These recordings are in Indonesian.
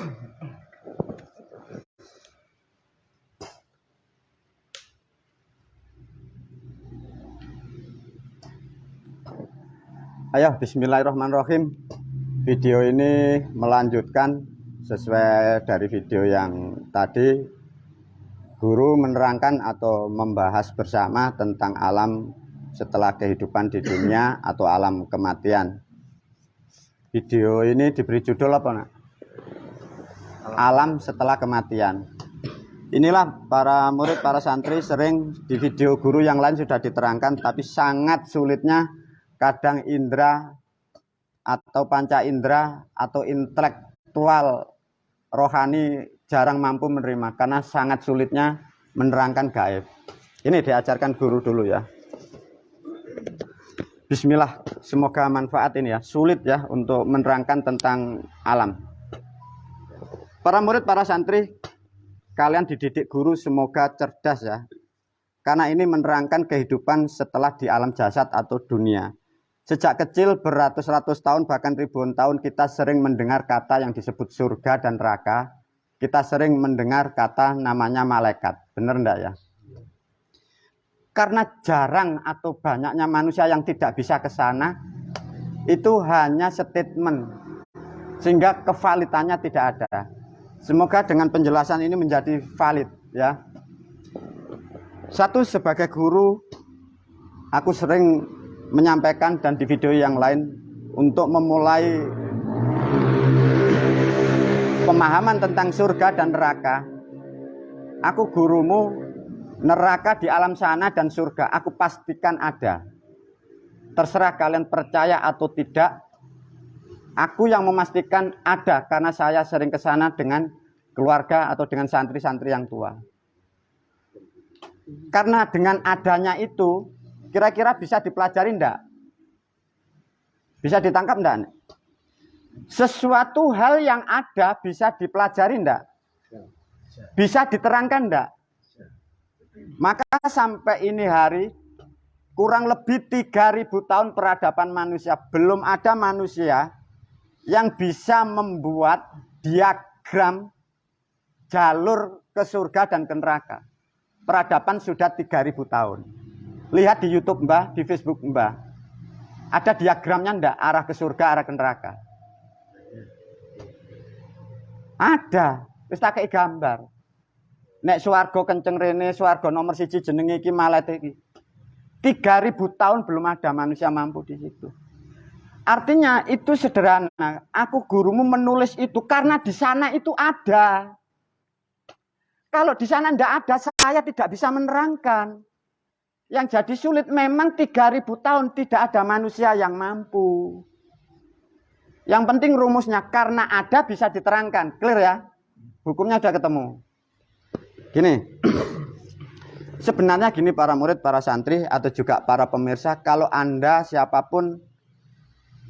Ayo, bismillahirrahmanirrahim. Video ini melanjutkan sesuai dari video yang tadi. Guru menerangkan atau membahas bersama tentang alam setelah kehidupan di dunia atau alam kematian. Video ini diberi judul apa, Nak? Alam setelah kematian. Inilah para murid, para santri sering di video guru yang lain sudah diterangkan, tapi sangat sulitnya kadang indera atau panca indera atau intelektual rohani jarang mampu menerima karena sangat sulitnya menerangkan gaib. Ini diajarkan guru dulu ya. Bismillah, semoga manfaat ini ya. Sulit ya untuk menerangkan tentang alam. Para murid, para santri, kalian dididik guru semoga cerdas ya. Karena ini menerangkan kehidupan setelah di alam jasad atau dunia. Sejak kecil beratus-ratus tahun bahkan ribuan tahun kita sering mendengar kata yang disebut surga dan neraka. Kita sering mendengar kata namanya malaikat. Benar enggak ya? Karena jarang atau banyaknya manusia yang tidak bisa ke sana, itu hanya statement. Sehingga kevalitannya tidak ada. Semoga dengan penjelasan ini menjadi valid ya. Satu, sebagai guru, aku sering menyampaikan dan di video yang lain untuk memulai pemahaman tentang surga dan neraka. Aku gurumu, neraka di alam sana dan surga aku pastikan ada. Terserah kalian percaya atau tidak. Aku yang memastikan ada karena saya sering ke sana dengan keluarga atau dengan santri-santri yang tua. Karena dengan adanya itu, kira-kira bisa dipelajari enggak? Bisa ditangkap enggak? Sesuatu hal yang ada bisa dipelajari enggak? Bisa diterangkan enggak? Maka sampai ini hari, kurang lebih 3000 tahun peradaban manusia, belum ada manusia yang bisa membuat diagram jalur ke surga dan ke neraka. Peradaban sudah 3000 tahun. Lihat di YouTube Mbah, di Facebook Mbah. Ada diagramnya enggak? Arah ke surga, arah ke neraka. Ada. Wis tak kei gambar. Nek swarga kenceng rene, swarga nomor 1 jenenge iki malet iki. 3000 tahun belum ada manusia mampu di situ. Artinya itu sederhana. Aku gurumu menulis itu karena di sana itu ada. Kalau di sana enggak ada, saya tidak bisa menerangkan. Yang jadi sulit memang 3000 tahun tidak ada manusia yang mampu. Yang penting rumusnya karena ada bisa diterangkan. Clear ya? Hukumnya sudah ketemu. Gini. Sebenarnya gini para murid, para santri atau juga para pemirsa, kalau Anda siapapun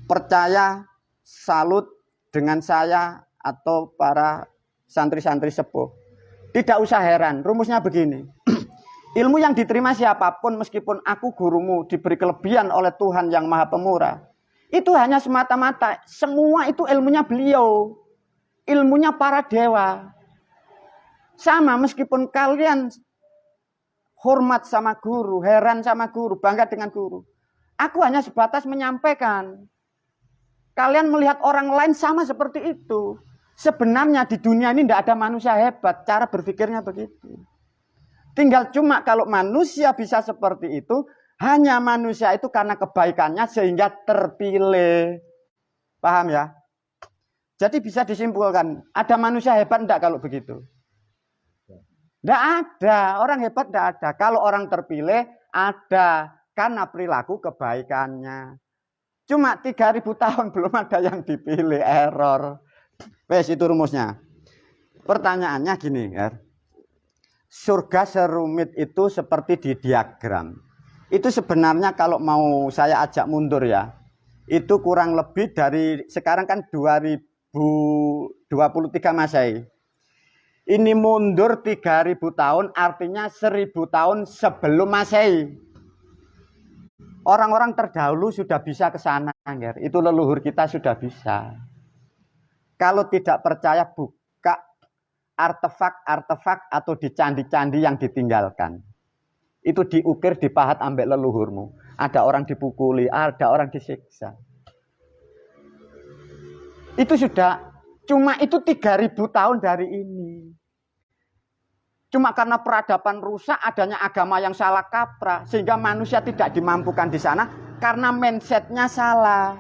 percaya, salut dengan saya atau para santri-santri sepuh, tidak usah heran. Rumusnya begini. Ilmu yang diterima siapapun, meskipun aku gurumu diberi kelebihan oleh Tuhan yang Maha Pemurah, itu hanya semata-mata, semua itu ilmunya beliau, ilmunya para dewa. Sama meskipun kalian hormat sama guru, heran sama guru, bangga dengan guru, aku hanya sebatas menyampaikan. Kalian melihat orang lain sama seperti itu. Sebenarnya di dunia ini tidak ada manusia hebat, cara berpikirnya begitu. Tinggal cuma kalau manusia bisa seperti itu, hanya manusia itu karena kebaikannya sehingga terpilih. Paham ya? Jadi bisa disimpulkan, ada manusia hebat enggak kalau begitu? Enggak ada, orang hebat enggak ada. Kalau orang terpilih ada karena perilaku kebaikannya. Cuma 3000 tahun belum ada yang dipilih, error. Wes itu rumusnya. Pertanyaannya gini ya. Surga serumit itu seperti di diagram. Itu sebenarnya kalau mau saya ajak mundur ya. Itu kurang lebih dari sekarang kan 2023 Masehi. Ini mundur 3000 tahun artinya 1000 tahun sebelum Masehi. Orang-orang terdahulu sudah bisa ke sana, itu leluhur kita sudah bisa. Kalau tidak percaya artefak-artefak atau di candi-candi yang ditinggalkan. Itu diukir, dipahat ambek leluhurmu. Ada orang dipukuli, ada orang disiksa. Itu sudah, cuma itu 3000 tahun dari ini. Cuma karena peradaban rusak, adanya agama yang salah kaprah, sehingga manusia tidak dimampukan di sana karena mindsetnya salah.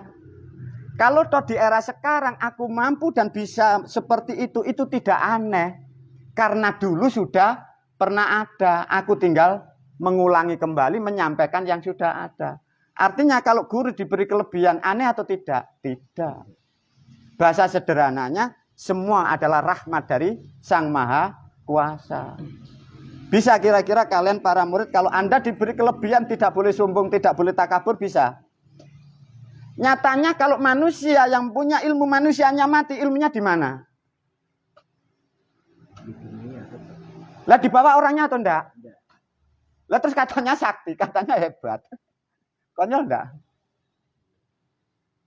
Kalau toh di era sekarang aku mampu dan bisa seperti itu tidak aneh. Karena dulu sudah pernah ada, aku tinggal mengulangi kembali, menyampaikan yang sudah ada. Artinya kalau guru diberi kelebihan, aneh atau tidak? Tidak. Bahasa sederhananya, semua adalah rahmat dari Sang Maha Kuasa. Bisa kira-kira kalian para murid, kalau Anda diberi kelebihan, tidak boleh sombong, tidak boleh takabur, bisa? Nyatanya kalau manusia yang punya ilmu, manusianya mati, ilmunya di mana? Lah di bawah orangnya atau enggak? Lah terus katanya sakti, katanya hebat. Konyol enggak?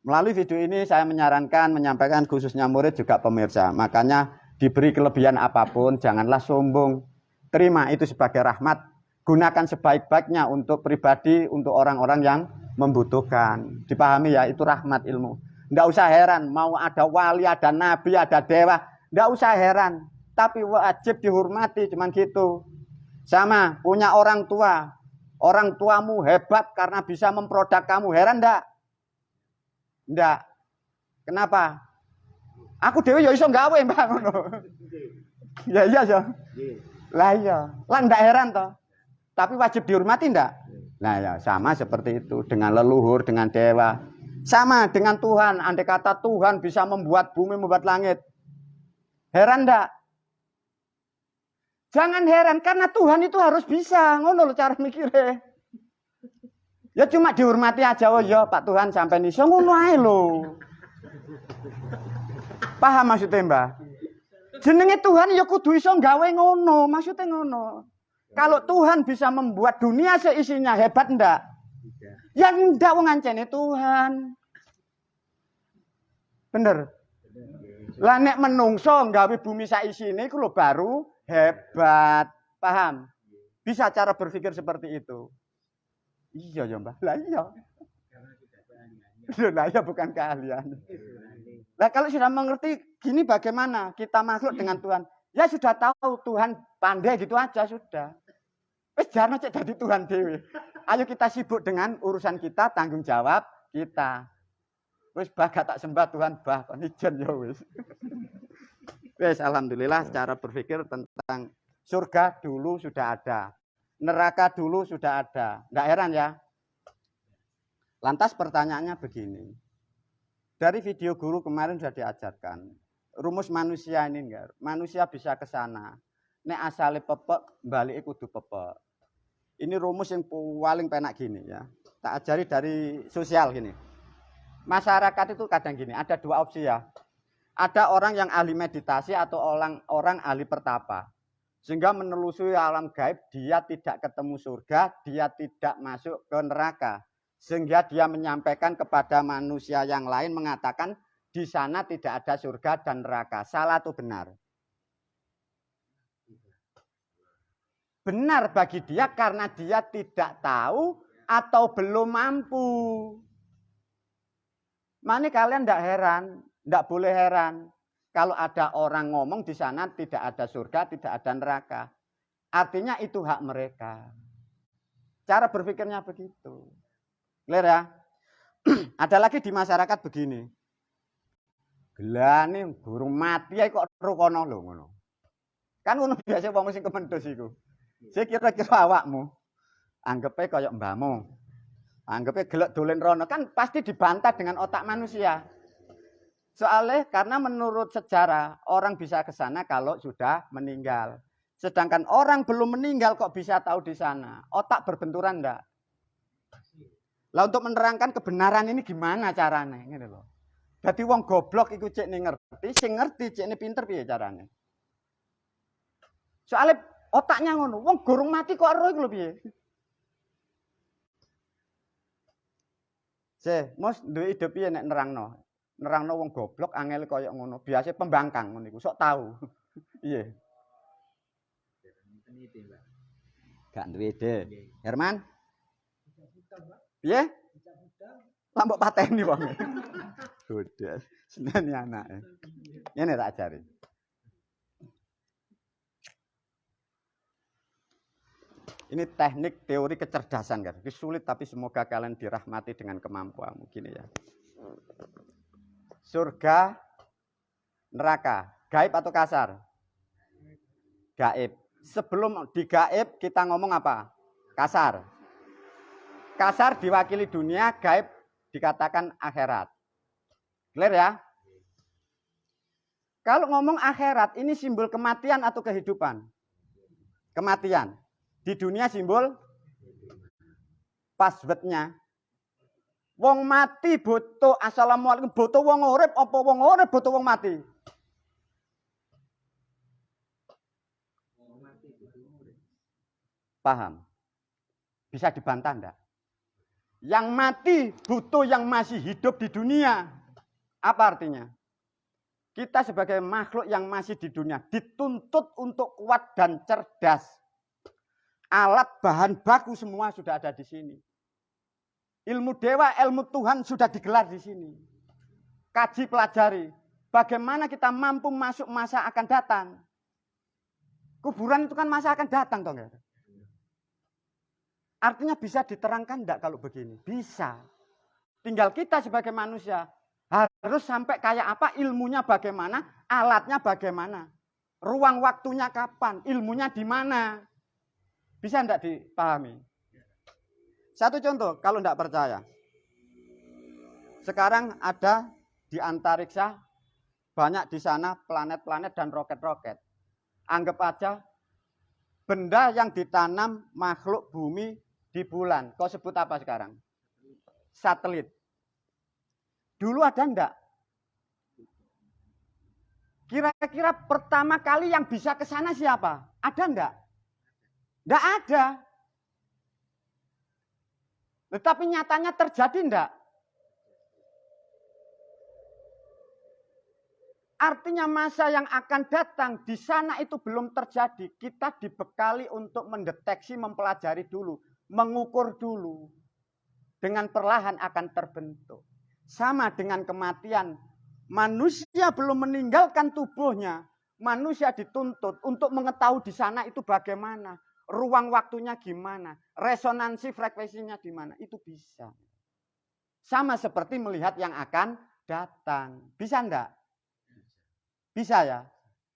Melalui video ini saya menyarankan, menyampaikan khususnya murid juga pemirsa. Makanya diberi kelebihan apapun, janganlah sombong. Terima itu sebagai rahmat. Gunakan sebaik-baiknya untuk pribadi, untuk orang-orang yang membutuhkan. Dipahami ya, itu rahmat ilmu. Enggak usah heran, mau ada wali, ada nabi, ada dewa. Enggak usah heran. Tapi wajib dihormati, cuman gitu. Sama, punya orang tua. Orang tuamu hebat karena bisa memproduk kamu. Heran enggak? Enggak. Kenapa? Aku dewe ya iso gawe, Mbak, ngono. Ya iya ya. Lah iya. Lah ndak heran toh. Tapi wajib dihormati ndak? Nah ya, sama seperti itu dengan leluhur, dengan dewa. Sama dengan Tuhan. Andai kata Tuhan bisa membuat bumi, membuat langit. Heran ndak? Jangan heran karena Tuhan itu harus bisa. Ngono lho cara mikirnya. Ya cuma dihormati aja, oh ya Pak Tuhan sampai iso ngono ae lho. Paham maksudnya Mbak? Jenenge Tuhan ya kudu iso gawe ngono, maksudnya ngono. Kalau Tuhan bisa membuat dunia seisinya, hebat ndak? Ya ndak wong ngancene Tuhan. Bener. Lah nek menungso gawe bumi saisine iku lho baru hebat. Paham? Bisa cara berpikir seperti itu. Iya ya Mbak, lah iya. Lah iya bukan keahlian. Lah kalau sudah mengerti gini bagaimana kita makhluk dengan Tuhan? Ya sudah tahu Tuhan pandai gitu aja sudah. Wis jangan cek dadi Tuhan dewe. Ayo kita sibuk dengan urusan kita, tanggung jawab kita. Wis bah gak tak sembah Tuhan bah kon ijen ya wis. Wis alhamdulillah cara berpikir tentang surga dulu sudah ada. Neraka dulu sudah ada. Enggak heran ya? Lantas pertanyaannya begini. Dari video guru kemarin sudah diajarkan. Rumus manusia ini enggak. Manusia bisa ke sana. Nek asale pepek, balik kudu pepek. Ini rumus yang paling penak gini ya. Tak ajari dari sosial gini. Masyarakat itu kadang gini, ada dua opsi ya. Ada orang yang ahli meditasi atau orang ahli pertapa. Sehingga menelusuri alam gaib, dia tidak ketemu surga, dia tidak masuk ke neraka. Sehingga dia menyampaikan kepada manusia yang lain mengatakan di sana tidak ada surga dan neraka. Salah atau benar? Benar bagi dia karena dia tidak tahu atau belum mampu. Mana kalian tidak heran, tidak boleh heran. Kalau ada orang ngomong di sana tidak ada surga, tidak ada neraka. Artinya itu hak mereka. Cara berpikirnya begitu. Clear ya? Ada lagi di masyarakat begini. Gelane burung mati kok rukono lho ngono. Kan ngono biasa wong sing kemendhus iku. Saya kira-kira awakmu anggepe kaya mbahmu. Anggepe gelek dolen rono kan pasti dibantah dengan otak manusia. Soalnya karena menurut sejarah orang bisa ke sana kalau sudah meninggal. Sedangkan orang belum meninggal kok bisa tahu di sana. Otak berbenturan enggak? Lah untuk menerangkan kebenaran ini gimana caranya? Ngene lho. Dadi wong goblok iku cek ngerti, sing ngerti cek pinter piye caranya? Soalnya otaknya ngono, wong gorong mati kok ero iku lho piye? Mos duwe ide piye nek nerangno? Nerangno wong goblok angel kaya ngono. Biasa pembangkang ngono iku, sok tahu. Iya. Gak duwe ide. Herman? Piye? Lambok pateni wong. Sudah. Seneni anake. Ngene tak ajari. Ini teknik teori kecerdasan kan. Ini sulit tapi semoga kalian dirahmati dengan kemampuanmu gini ya. Surga, neraka, gaib atau kasar? Gaib. Sebelum di gaib kita ngomong apa? Kasar. Kasar diwakili dunia, gaib dikatakan akhirat. Clear ya? Kalau ngomong akhirat ini simbol kematian atau kehidupan? Kematian. Di dunia simbol passwordnya. Wong mati butuh assalamualaikum, butuh wong urip apa wong urip butuh wong mati? Paham? Bisa dibantah enggak? Yang mati butuh yang masih hidup di dunia. Apa artinya? Kita sebagai makhluk yang masih di dunia dituntut untuk kuat dan cerdas. Alat bahan baku semua sudah ada di sini. Ilmu dewa, ilmu Tuhan sudah digelar di sini. Kaji pelajari. Bagaimana kita mampu masuk masa akan datang. Kuburan itu kan masa akan datang toh enggak? Artinya bisa diterangkan enggak kalau begini? Bisa. Tinggal kita sebagai manusia harus sampai kayak apa, ilmunya bagaimana, alatnya bagaimana. Ruang waktunya kapan, ilmunya di mana. Bisa enggak dipahami? Satu contoh, kalau enggak percaya. Sekarang ada di antariksa, banyak di sana planet-planet dan roket-roket. Anggap aja benda yang ditanam makhluk bumi di bulan. Kau sebut apa sekarang? Satelit. Dulu ada enggak? Kira-kira pertama kali yang bisa ke sana siapa? Ada enggak? Enggak ada. Tetapi nyatanya terjadi enggak? Artinya masa yang akan datang di sana itu belum terjadi. Kita dibekali untuk mendeteksi, mempelajari dulu, mengukur dulu. Dengan perlahan akan terbentuk. Sama dengan kematian. Manusia belum meninggalkan tubuhnya. Manusia dituntut untuk mengetahui di sana itu bagaimana. Ruang waktunya gimana. Resonansi frekuensinya di mana. Itu bisa. Sama seperti melihat yang akan datang. Bisa enggak? Bisa ya?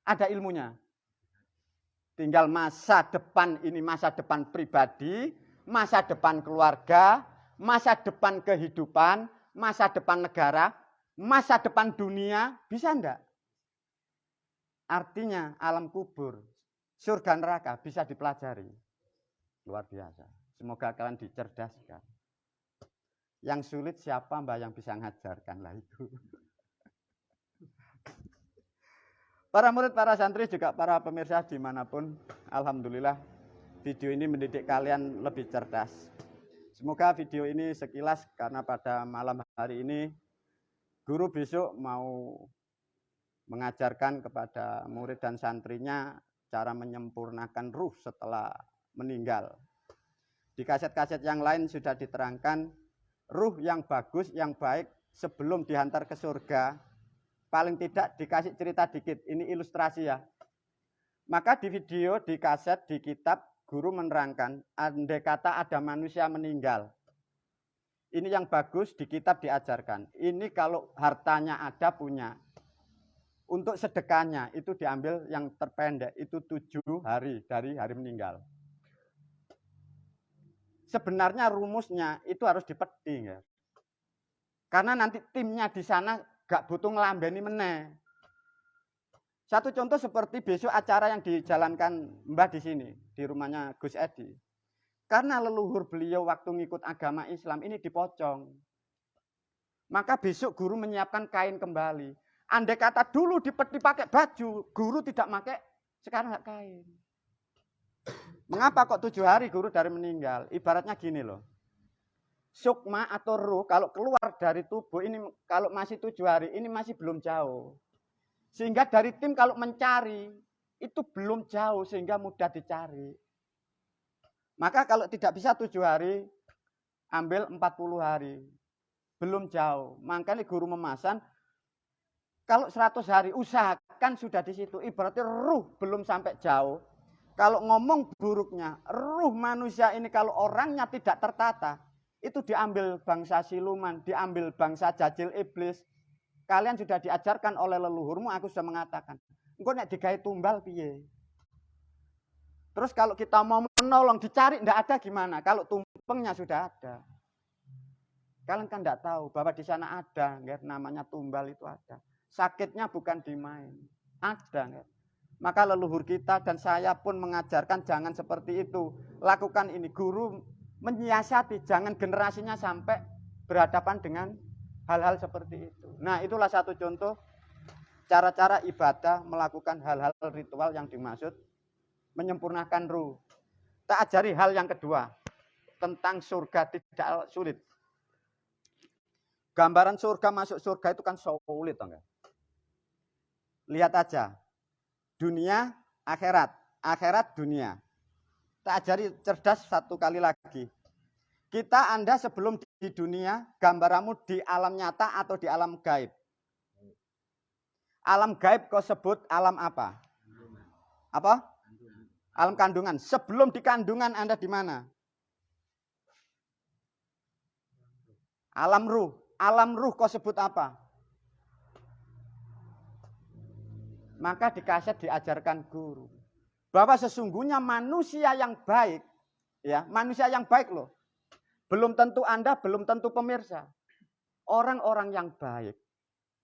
Ada ilmunya. Tinggal masa depan ini, masa depan pribadi, masa depan keluarga, masa depan kehidupan, masa depan negara, masa depan dunia, bisa enggak? Artinya alam kubur, surga neraka bisa dipelajari. Luar biasa. Semoga kalian dicerdaskan. Yang sulit siapa mbak yang bisa ngajarkan lah itu. Para murid, para santri, juga para pemirsa dimanapun, alhamdulillah video ini mendidik kalian lebih cerdas. Semoga video ini sekilas, karena pada malam hari ini guru besok mau mengajarkan kepada murid dan santrinya cara menyempurnakan ruh setelah meninggal. Di kaset-kaset yang lain sudah diterangkan ruh yang bagus, yang baik sebelum dihantar ke surga. Paling tidak dikasih cerita dikit, ini ilustrasi ya. Maka di video, di kaset, di kitab, guru menerangkan, andai kata ada manusia meninggal. Ini yang bagus, di kitab diajarkan. Ini kalau hartanya ada, punya. Untuk sedekahnya, itu diambil yang terpendek, itu 7 hari dari hari meninggal. Sebenarnya rumusnya itu harus dipeti. Ya. Karena nanti timnya di sana gak butuh ngelambeni meneh. Satu contoh seperti besok acara yang dijalankan Mbah di sini, di rumahnya Gus Edi. Karena leluhur beliau waktu ngikut agama Islam ini dipocong. Maka besok guru menyiapkan kain kembali. Andai kata dulu dipakai baju, guru tidak pakai, sekarang nggak kain. Mengapa kok 7 hari guru dari meninggal? Ibaratnya gini loh. Sukma atau ruh kalau keluar dari tubuh ini kalau masih 7 hari ini masih belum jauh. Sehingga dari tim kalau mencari itu belum jauh sehingga mudah dicari. Maka kalau tidak bisa 7 hari, ambil 40 hari. Belum jauh. Makanya guru memesan, kalau 100 hari usahakan sudah di situ. Ibaratnya ruh belum sampai jauh. Kalau ngomong buruknya, ruh manusia ini kalau orangnya tidak tertata, itu diambil bangsa siluman, diambil bangsa jajil iblis. Kalian sudah diajarkan oleh leluhurmu, aku sudah mengatakan. Engkau nek digawe tumbal piye? Terus kalau kita mau menolong, dicari tidak ada gimana? Kalau tumpengnya sudah ada. Kalian kan tidak tahu bahwa di sana ada, namanya tumbal itu ada. Sakitnya bukan dimain, ada. Maka leluhur kita dan saya pun mengajarkan jangan seperti itu. Lakukan ini, guru menyiasati, jangan generasinya sampai berhadapan dengan hal-hal seperti itu. Nah, itulah satu contoh cara-cara ibadah melakukan hal-hal ritual yang dimaksud menyempurnakan ruh. Tak ajari hal yang kedua tentang surga tidak sulit. Gambaran surga, masuk surga itu kan sulit, enggak? Lihat aja. Dunia, akhirat. Akhirat, dunia. Tak ajari cerdas satu kali lagi. Kita, Anda sebelum di dunia, gambaranmu di alam nyata atau di alam gaib? Alam gaib kau sebut alam apa? Apa? Alam kandungan. Sebelum di kandungan Anda di mana? Alam ruh. Alam ruh kau sebut apa? Maka di kaset diajarkan guru bahwa sesungguhnya manusia yang baik, ya, manusia yang baik loh. Belum tentu Anda, belum tentu pemirsa. Orang-orang yang baik,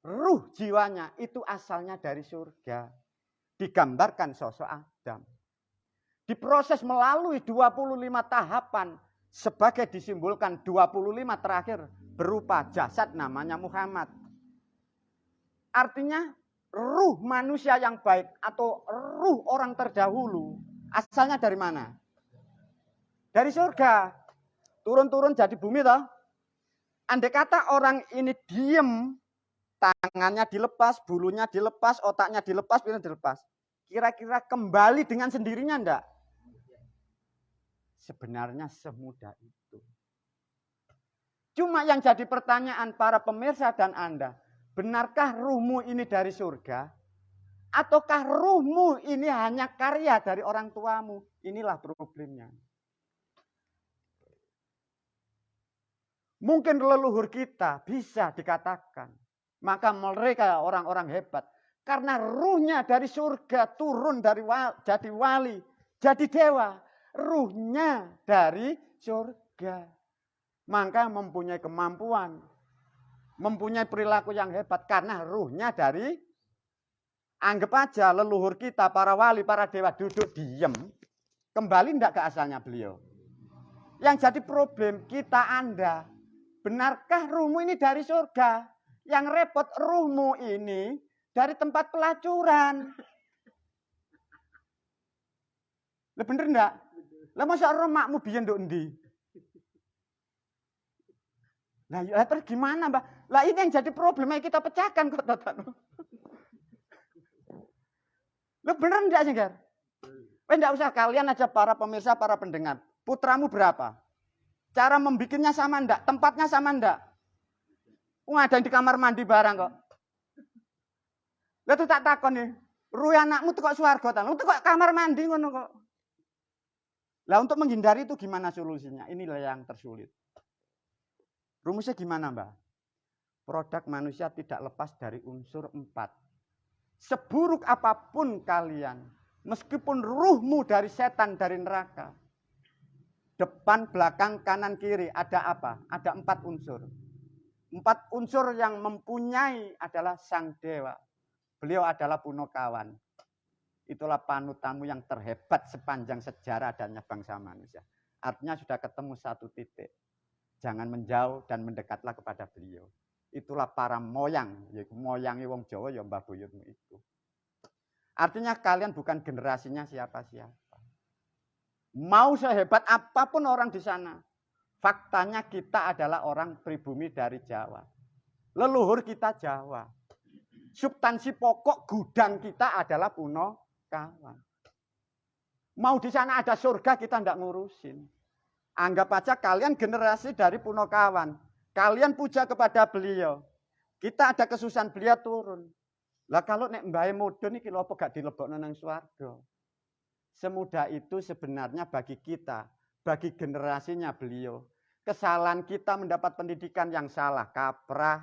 ruh jiwanya itu asalnya dari surga. Digambarkan sosok Adam. Diproses melalui 25 tahapan sebagai disimbolkan 25 terakhir berupa jasad namanya Muhammad. Artinya ruh manusia yang baik atau ruh orang terdahulu asalnya dari mana? Dari surga. Turun-turun jadi bumi toh. Andai kata orang ini diem, tangannya dilepas, bulunya dilepas, otaknya dilepas, pikiran dilepas. Kira-kira kembali dengan sendirinya enggak? Sebenarnya semudah itu. Cuma yang jadi pertanyaan para pemirsa dan Anda, benarkah ruhmu ini dari surga? Ataukah ruhmu ini hanya karya dari orang tuamu? Inilah problemnya. Mungkin leluhur kita bisa dikatakan. Maka mereka orang-orang hebat. Karena ruhnya dari surga turun dari jadi wali, jadi dewa. Ruhnya dari surga. Maka mempunyai kemampuan, mempunyai perilaku yang hebat karena ruhnya dari, anggap aja leluhur kita, para wali, para dewa duduk diem, kembali enggak ke asalnya beliau. Yang jadi problem kita, Anda, benarkah ruhmu ini dari surga? Yang repot ruhmu ini dari tempat pelacuran. Lah bener enggak? Lah masa roh makmu biyen nduk endi? Nah, ya terus gimana, Mbak? Lah ini yang jadi problem yang kita pecahkan kok, Tatan. Lu bener enggak sih, Gar? Enggak usah kalian aja para pemirsa, para pendengar. Putramu berapa? Cara membikinnya sama enggak? Tempatnya sama enggak? Ada di kamar mandi barang kok. Lah tuh tak takon nih. Ruh anakmu tuh kok swarga ta? Lu tuh kok kamar mandi ngono kok. Lah untuk menghindari itu gimana solusinya? Inilah yang tersulit. Rumusnya gimana, Mbak? Produk manusia tidak lepas dari unsur 4. Seburuk apapun kalian, meskipun ruhmu dari setan, dari neraka, depan, belakang, kanan, kiri, ada apa? Ada 4 unsur. 4 unsur yang mempunyai adalah sang dewa. Beliau adalah Punokawan. Itulah panutanmu yang terhebat sepanjang sejarah adanya bangsa manusia. Artinya sudah ketemu satu titik. Jangan menjauh dan mendekatlah kepada beliau. Itulah para moyang, yaitu moyangi wong Jawa ya Mbah Buyutmu itu. Artinya kalian bukan generasinya siapa-siapa. Mau sehebat apapun orang di sana, faktanya kita adalah orang pribumi dari Jawa. Leluhur kita Jawa. Substansi pokok gudang kita adalah kawan. Mau di sana ada surga kita tidak ngurusin. Anggap aja kalian generasi dari Punokawan. Kalian puja kepada beliau. Kita ada kesusahan beliau turun. Lah kalau nek mbahe mudun iki lho apa gak dilebokno nang swarga. Semudah itu sebenarnya bagi kita, bagi generasinya beliau. Kesalahan kita mendapat pendidikan yang salah, kaprah.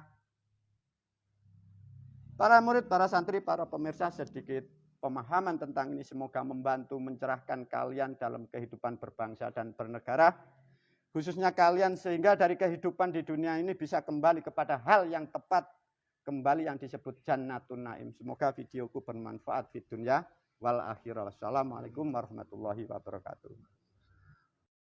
Para murid, para santri, para pemirsa, sedikit pemahaman tentang ini semoga membantu mencerahkan kalian dalam kehidupan berbangsa dan bernegara. Khususnya kalian sehingga dari kehidupan di dunia ini bisa kembali kepada hal yang tepat, kembali yang disebut Jannatun Naim. Semoga videoku bermanfaat di dunia wal akhirah. Wassalamualaikum warahmatullahi wabarakatuh.